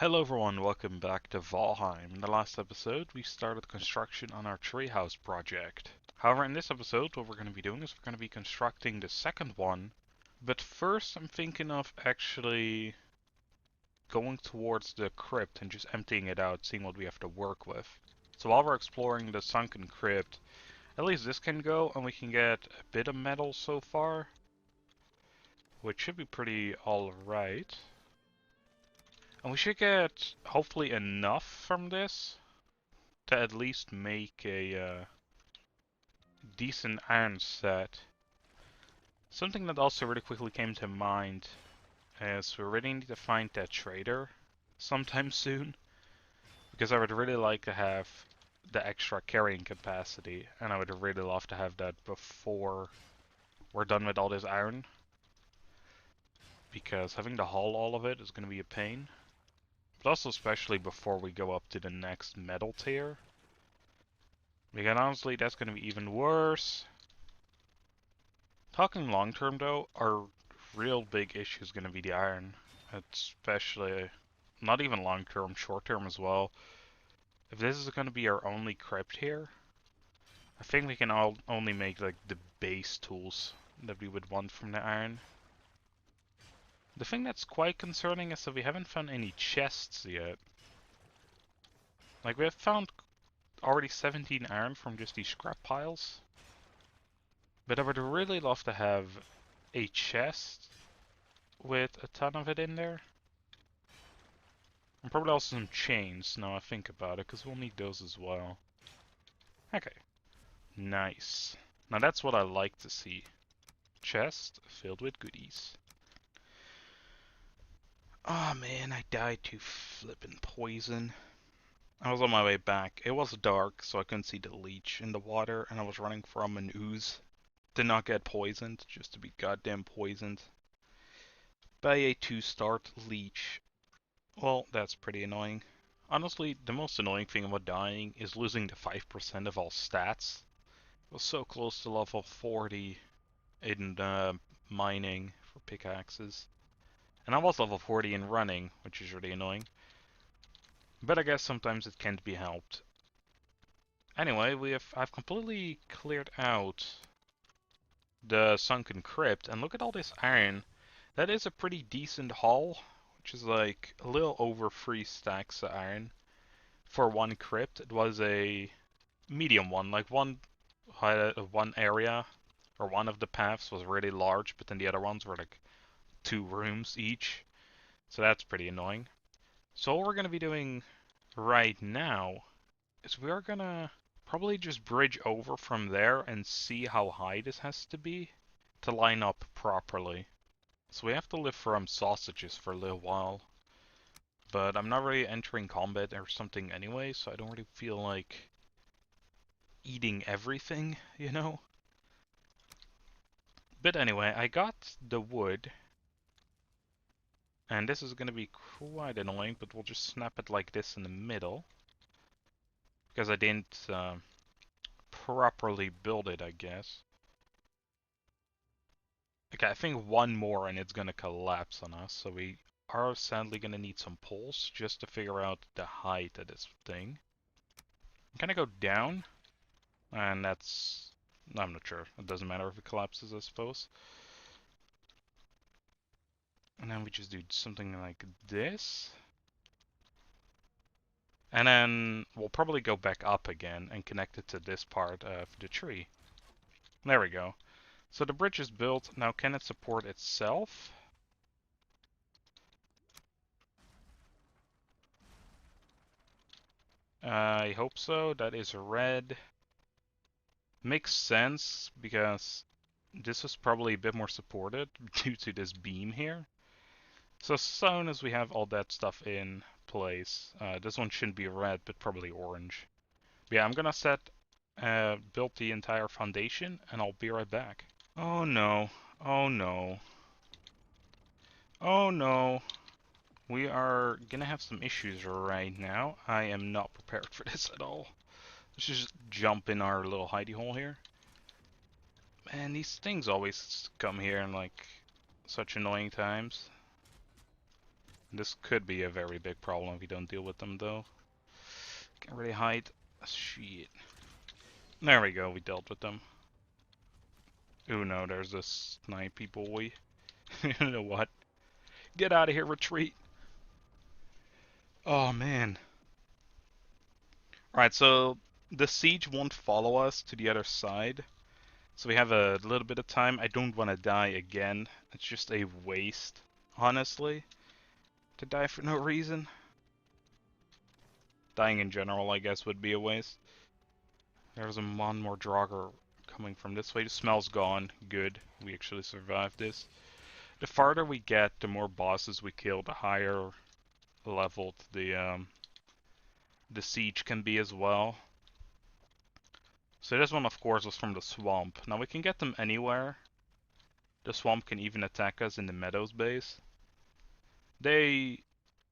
Hello everyone, welcome back to Valheim. In the last episode, we started construction on our treehouse project. However, in this episode, what we're going to be doing is we're going to be constructing the second one. But first, I'm thinking of actually going towards the crypt and just emptying it out, seeing what we have to work with. So while we're exploring the sunken crypt, at least this can go, and we can get a bit of metal so far, which should be pretty alright. And we should get, hopefully, enough from this to at least make a decent iron set. Something that also really quickly came to mind is we really need to find that trader sometime soon, because I would really like to have the extra carrying capacity, and I would really love to have that before we're done with all this iron, because having to haul all of it is going to be a pain. But also especially before we go up to the next metal tier. Because honestly, that's going to be even worse. Talking long term though, our real big issue is going to be the iron. Especially, not even long term, short term as well. If this is going to be our only crypt here, I think we can only make like the base tools that we would want from the iron. The thing that's quite concerning is that we haven't found any chests yet. Like, we have found already 17 iron from just these scrap piles. But I would really love to have a chest with a ton of it in there. And probably also some chains, now I think about it, because we'll need those as well. Okay. Nice. Now that's what I like to see. Chest filled with goodies. Oh man, I died to flippin' poison. I was on my way back. It was dark, so I couldn't see the leech in the water, and I was running from an ooze. Did not get poisoned, just to be goddamn poisoned by a 2-star leech. Well, that's pretty annoying. Honestly, the most annoying thing about dying is losing the 5% of all stats. I was so close to level 40 in mining for pickaxes. And I was level 40 in running, which is really annoying. But I guess sometimes it can't be helped. Anyway, I've completely cleared out the sunken crypt, and look at all this iron. That is a pretty decent haul, which is like a little over 3 stacks of iron for one crypt. It was a medium one, like one area or one of the paths was really large, but then the other ones were like 2 rooms each. So that's pretty annoying. So what we're gonna be doing right now is we are gonna probably just bridge over from there and see how high this has to be to line up properly. So we have to live from sausages for a little while. But I'm not really entering combat or something anyway, so I don't really feel like eating everything, you know? But anyway, I got the wood. And this is going to be quite annoying, but we'll just snap it like this in the middle. Because I didn't properly build it, I guess. Okay, I think one more and it's going to collapse on us. So we are sadly going to need some poles just to figure out the height of this thing. I'm going to go down. And that's... I'm not sure. It doesn't matter if it collapses, I suppose. And then we just do something like this. And then we'll probably go back up again and connect it to this part of the tree. There we go. So the bridge is built. Now can it support itself? I hope so. That is red. Makes sense because this is probably a bit more supported due to this beam here. So as soon as we have all that stuff in place, this one shouldn't be red, but probably orange. But yeah, I'm gonna build the entire foundation, and I'll be right back. Oh no, oh no, oh no. We are gonna have some issues right now. I am not prepared for this at all. Let's just jump in our little hidey hole here. Man, these things always come here in like such annoying times. This could be a very big problem if we don't deal with them, though. Can't really hide. Shit. There we go, we dealt with them. Ooh, no, there's this snipey boy. You know what? Get out of here, retreat. Oh, man. Alright, so the siege won't follow us to the other side. So we have a little bit of time. I don't want to die again. It's just a waste, honestly, to die for no reason. Dying in general, I guess, would be a waste. There's one more Draugr coming from this way. The smell's gone. Good. We actually survived this. The farther we get, the more bosses we kill, the higher leveled the siege can be as well. So this one, of course, was from the swamp. Now we can get them anywhere. The swamp can even attack us in the meadows base. They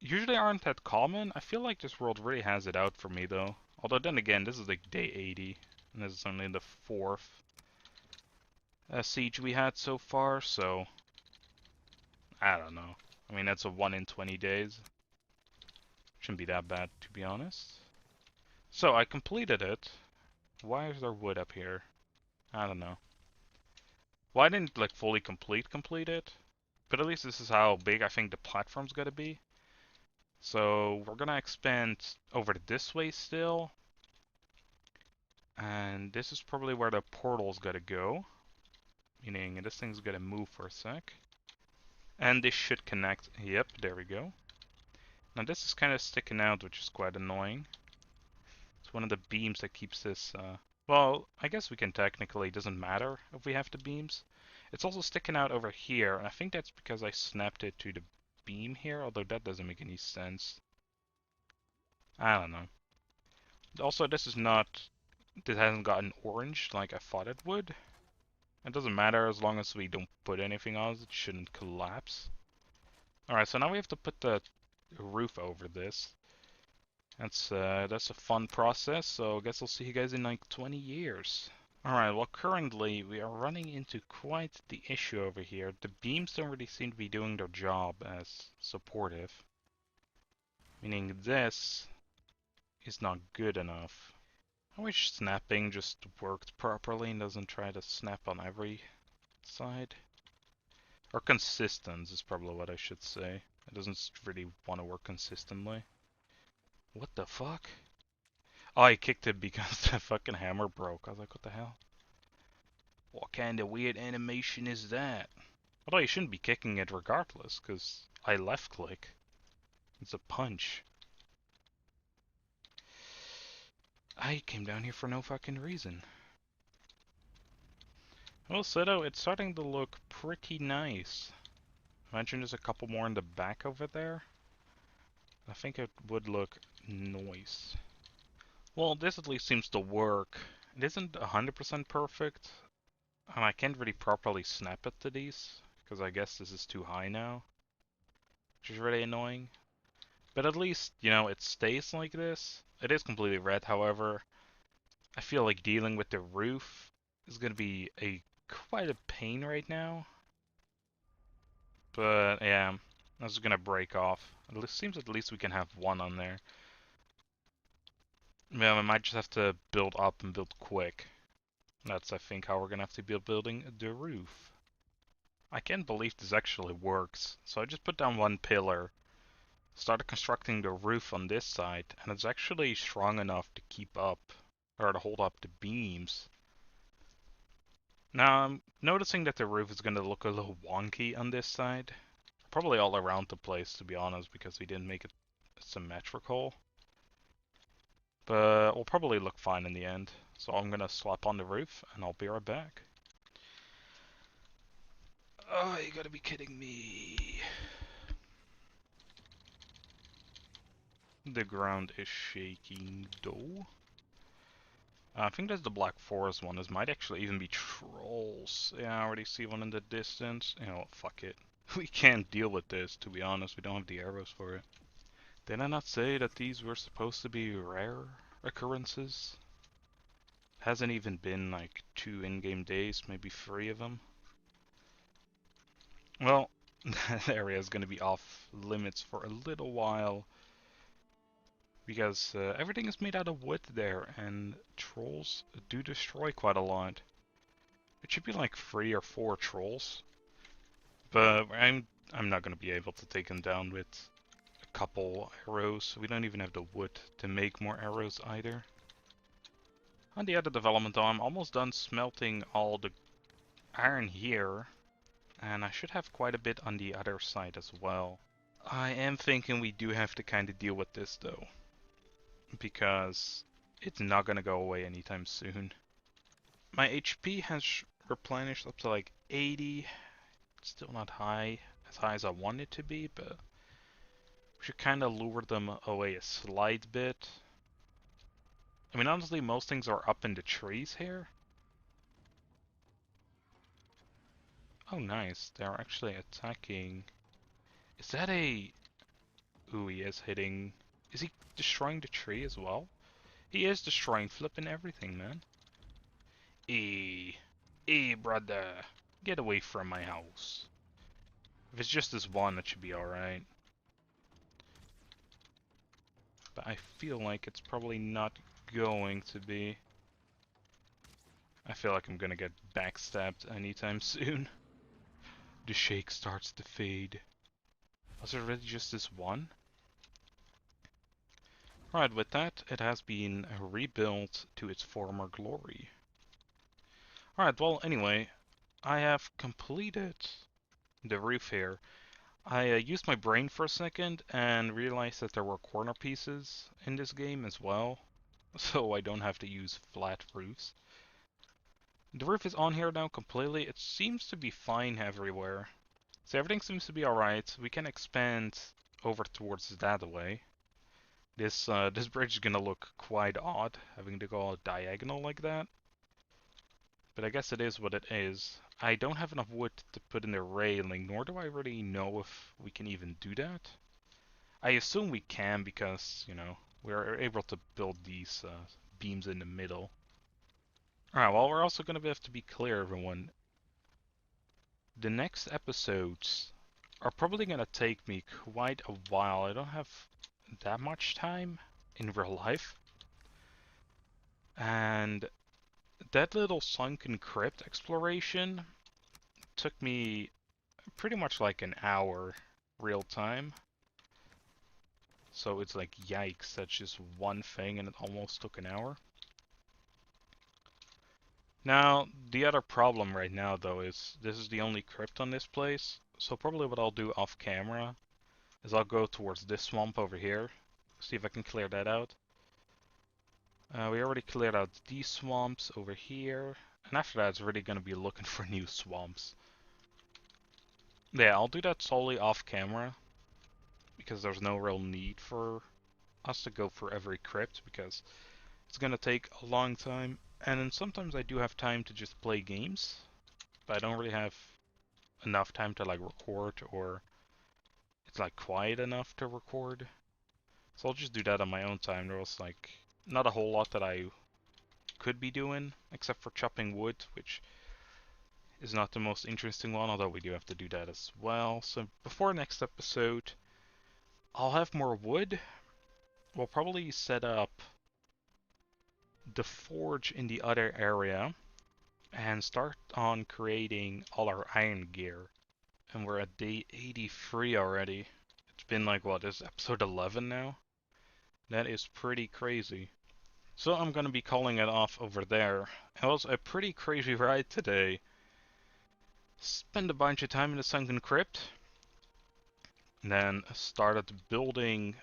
usually aren't that common. I feel like this world really has it out for me, though. Although then again, this is like day 80, and this is only the 4th siege we had so far, so I don't know. I mean, that's a 1 in 20 days. Shouldn't be that bad, to be honest. So, I completed it. Why is there wood up here? I don't know. Well, I didn't, like, fully complete it. But at least this is how big I think the platform's gonna be. So, we're gonna expand over this way still. And this is probably where the portal's gotta go. Meaning, this thing's gonna move for a sec. And this should connect. Yep, there we go. Now this is kind of sticking out, which is quite annoying. It's one of the beams that keeps this, well, I guess we can technically, it doesn't matter if we have the beams. It's also sticking out over here, and I think that's because I snapped it to the beam here, although that doesn't make any sense. I don't know. Also, this hasn't gotten orange like I thought it would. It doesn't matter as long as we don't put anything on it, it shouldn't collapse. Alright, so now we have to put the roof over this. That's a fun process, so I guess I'll see you guys in like 20 years. Alright, well currently we are running into quite the issue over here. The beams don't really seem to be doing their job as supportive. Meaning this is not good enough. I wish snapping just worked properly and doesn't try to snap on every side. Or consistent is probably what I should say. It doesn't really want to work consistently. What the fuck? Oh, I kicked it because the fucking hammer broke. I was like, what the hell? What kind of weird animation is that? Although you shouldn't be kicking it regardless, because I left click. It's a punch. I came down here for no fucking reason. Well, Seto, it's starting to look pretty nice. Imagine there's a couple more in the back over there. I think it would look nice. Well, this at least seems to work. It isn't 100% perfect, and I can't really properly snap it to these, because I guess this is too high now, which is really annoying. But at least, you know, it stays like this. It is completely red, however. I feel like dealing with the roof is going to be quite a pain right now. But, yeah, this is going to break off. It seems at least we can have one on there. Yeah, we might just have to build up and build quick. That's, I think, how we're gonna have to be building the roof. I can't believe this actually works. So I just put down one pillar, started constructing the roof on this side, and it's actually strong enough to keep up, or to hold up the beams. Now I'm noticing that the roof is gonna look a little wonky on this side. Probably all around the place, to be honest, because we didn't make it symmetrical. But we'll probably look fine in the end. So I'm gonna slap on the roof, and I'll be right back. Oh, you gotta be kidding me. The ground is shaking, though. I think that's the Black Forest one. This might actually even be trolls. Yeah, I already see one in the distance. You know, fuck it. We can't deal with this, to be honest. We don't have the arrows for it. Did I not say that these were supposed to be rare occurrences? Hasn't even been like 2 in-game days, maybe 3 of them. Well, that area is going to be off limits for a little while because everything is made out of wood there, and trolls do destroy quite a lot. It should be like 3 or 4 trolls, but I'm not going to be able to take them down with a couple arrows. We don't even have the wood to make more arrows either. On the other development though, I'm almost done smelting all the iron here, and I should have quite a bit on the other side as well. I am thinking we do have to kind of deal with this though, because it's not gonna go away anytime soon. My HP has replenished up to like 80. It's still not as high as I want it to be, but we should kind of lure them away a slight bit. I mean, honestly, most things are up in the trees here. Oh, nice. They're actually attacking. Is that a... Ooh, he is hitting... Is he destroying the tree as well? He is destroying flipping everything, man. Brother. Get away from my house. If it's just this one, that should be alright. But I feel like it's probably not going to be. I feel like I'm gonna get backstabbed anytime soon. The shake starts to fade. Was it really just this one? Alright, with that, it has been rebuilt to its former glory. Alright, well, anyway, I have completed the roof here. I used my brain for a second and realized that there were corner pieces in this game as well, so I don't have to use flat roofs. The roof is on here now completely. It seems to be fine everywhere. So everything seems to be alright. We can expand over towards that way. This bridge is gonna look quite odd, having to go diagonal like that. But I guess it is what it is. I don't have enough wood to put in the railing, nor do I really know if we can even do that. I assume we can because, you know, we're able to build these beams in the middle. Alright, well, we're also gonna have to be clear, everyone. The next episodes are probably gonna take me quite a while. I don't have that much time in real life. And that little sunken crypt exploration took me pretty much like an hour real time. So it's like, yikes, that's just one thing and it almost took an hour. Now, the other problem right now though is this is the only crypt on this place. So probably what I'll do off camera is I'll go towards this swamp over here. See if I can clear that out. We already cleared out these swamps over here. And after that, it's really going to be looking for new swamps. Yeah, I'll do that solely off camera. Because there's no real need for us to go for every crypt. Because it's going to take a long time. And then sometimes I do have time to just play games. But I don't really have enough time to like record, or it's like quiet enough to record. So I'll just do that on my own time. There was like not a whole lot that I could be doing, except for chopping wood, which is not the most interesting one, although we do have to do that as well. So before next episode, I'll have more wood. We'll probably set up the forge in the other area and start on creating all our iron gear. And we're at day 83 already. It's been like, what, this is episode 11 now? That is pretty crazy. So I'm gonna be calling it off over there. It was a pretty crazy ride today. Spent a bunch of time in the sunken crypt. Then started building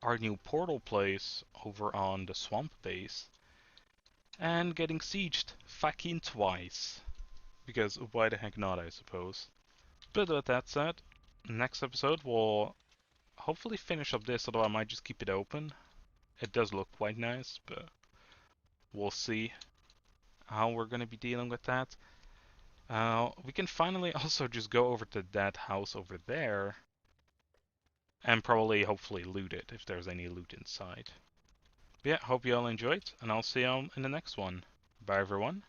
our new portal place over on the swamp base. And getting sieged fucking twice. Because why the heck not, I suppose. But with that said, next episode we'll hopefully finish up this, although I might just keep it open. It does look quite nice, but we'll see how we're gonna be dealing with that. We can finally also just go over to that house over there and probably hopefully loot it if there's any loot inside. But yeah, hope you all enjoyed, and I'll see you all in the next one. Bye everyone.